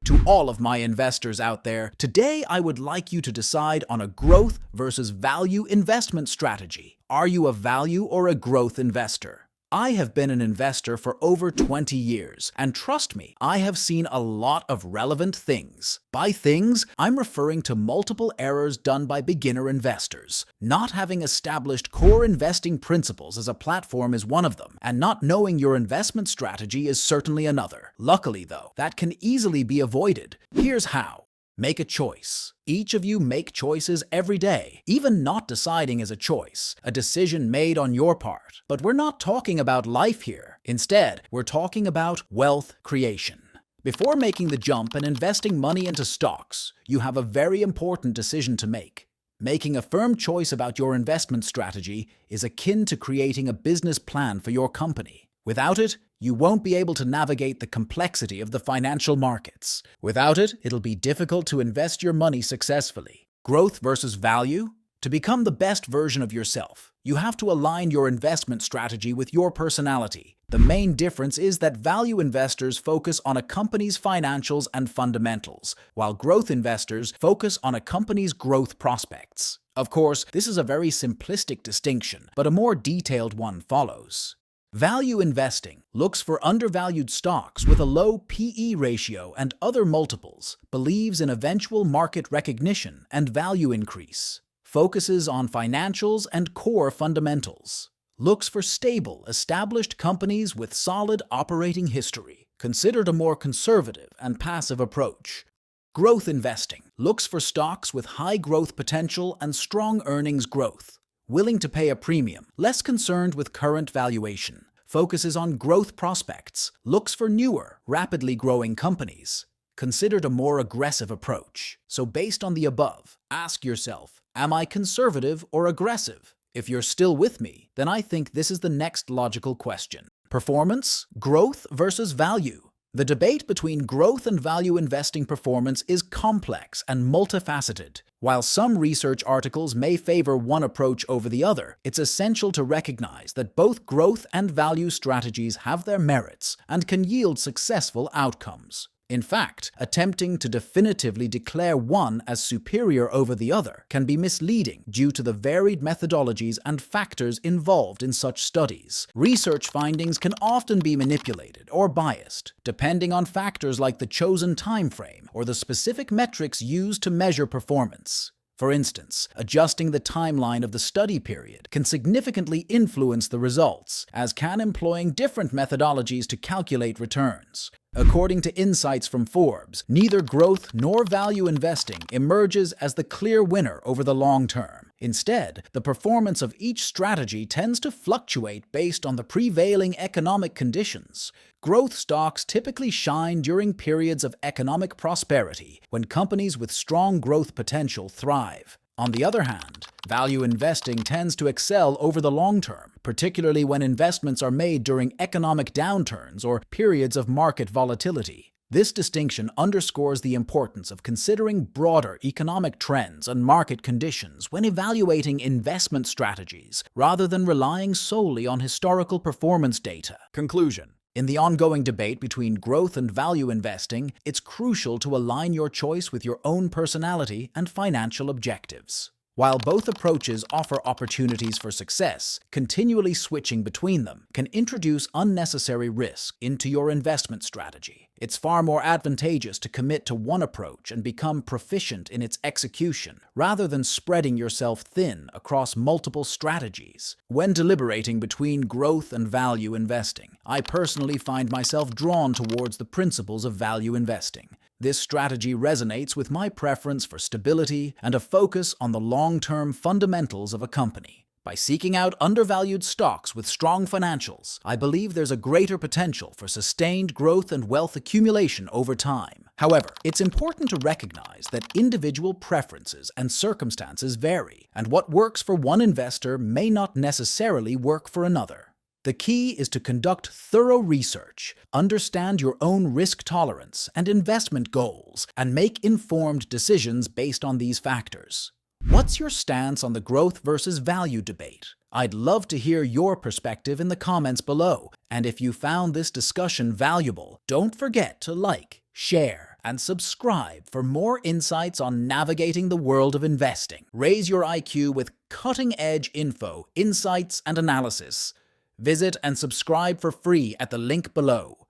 To all of my investors out there, today I would like you to decide on a growth versus value investment strategy. Are you a value or a growth investor? I have been an investor for over 20 years, and trust me, I have seen a lot of relevant things. By things, I'm referring to multiple errors done by beginner investors. Not having established core investing principles as a platform is one of them, and not knowing your investment strategy is certainly another. Luckily, though, that can easily be avoided. Here's how. Make a choice. Each of you make choices every day. Even not deciding is a choice, a decision made on your part. But we're not talking about life here. Instead, we're talking about wealth creation. Before making the jump and investing money into stocks, you have a very important decision to make. Making a firm choice about your investment strategy is akin to creating a business plan for your company. Without it, you won't be able to navigate the complexity of the financial markets. Without it, it'll be difficult to invest your money successfully. Growth versus value? To become the best version of yourself, you have to align your investment strategy with your personality. The main difference is that value investors focus on a company's financials and fundamentals, while growth investors focus on a company's growth prospects. Of course, this is a very simplistic distinction, but a more detailed one follows. Value investing looks for undervalued stocks with a low PE ratio and other multiples, believes in eventual market recognition and value increase, focuses on financials and core fundamentals, looks for stable, established companies with solid operating history, considered a more conservative and passive approach. Growth investing looks for stocks with high growth potential and strong earnings growth, willing to pay a premium, less concerned with current valuation, focuses on growth prospects, looks for newer, rapidly growing companies, considered a more aggressive approach. So based on the above, ask yourself, am I conservative or aggressive? If you're still with me, then I think this is the next logical question. Performance, growth versus value. The debate between growth and value investing performance is complex and multifaceted. While some research articles may favor one approach over the other, it's essential to recognize that both growth and value strategies have their merits and can yield successful outcomes. In fact, attempting to definitively declare one as superior over the other can be misleading due to the varied methodologies and factors involved in such studies. Research findings can often be manipulated or biased, depending on factors like the chosen time frame or the specific metrics used to measure performance. For instance, adjusting the timeline of the study period can significantly influence the results, as can employing different methodologies to calculate returns. According to insights from Forbes, neither growth nor value investing emerges as the clear winner over the long term. Instead, the performance of each strategy tends to fluctuate based on the prevailing economic conditions. Growth stocks typically shine during periods of economic prosperity, when companies with strong growth potential thrive. On the other hand, value investing tends to excel over the long term, particularly when investments are made during economic downturns or periods of market volatility. This distinction underscores the importance of considering broader economic trends and market conditions when evaluating investment strategies, rather than relying solely on historical performance data. Conclusion. In the ongoing debate between growth and value investing, it's crucial to align your choice with your own personality and financial objectives. While both approaches offer opportunities for success, continually switching between them can introduce unnecessary risk into your investment strategy. It's far more advantageous to commit to one approach and become proficient in its execution, rather than spreading yourself thin across multiple strategies. When deliberating between growth and value investing, I personally find myself drawn towards the principles of value investing. This strategy resonates with my preference for stability and a focus on the long-term fundamentals of a company. By seeking out undervalued stocks with strong financials, I believe there's a greater potential for sustained growth and wealth accumulation over time. However, it's important to recognize that individual preferences and circumstances vary, and what works for one investor may not necessarily work for another. The key is to conduct thorough research, understand your own risk tolerance and investment goals, and make informed decisions based on these factors. What's your stance on the growth versus value debate? I'd love to hear your perspective in the comments below. And if you found this discussion valuable, don't forget to like, share, and subscribe for more insights on navigating the world of investing. Raise your IQ with cutting-edge info, insights, and analysis. Visit and subscribe for free at the link below.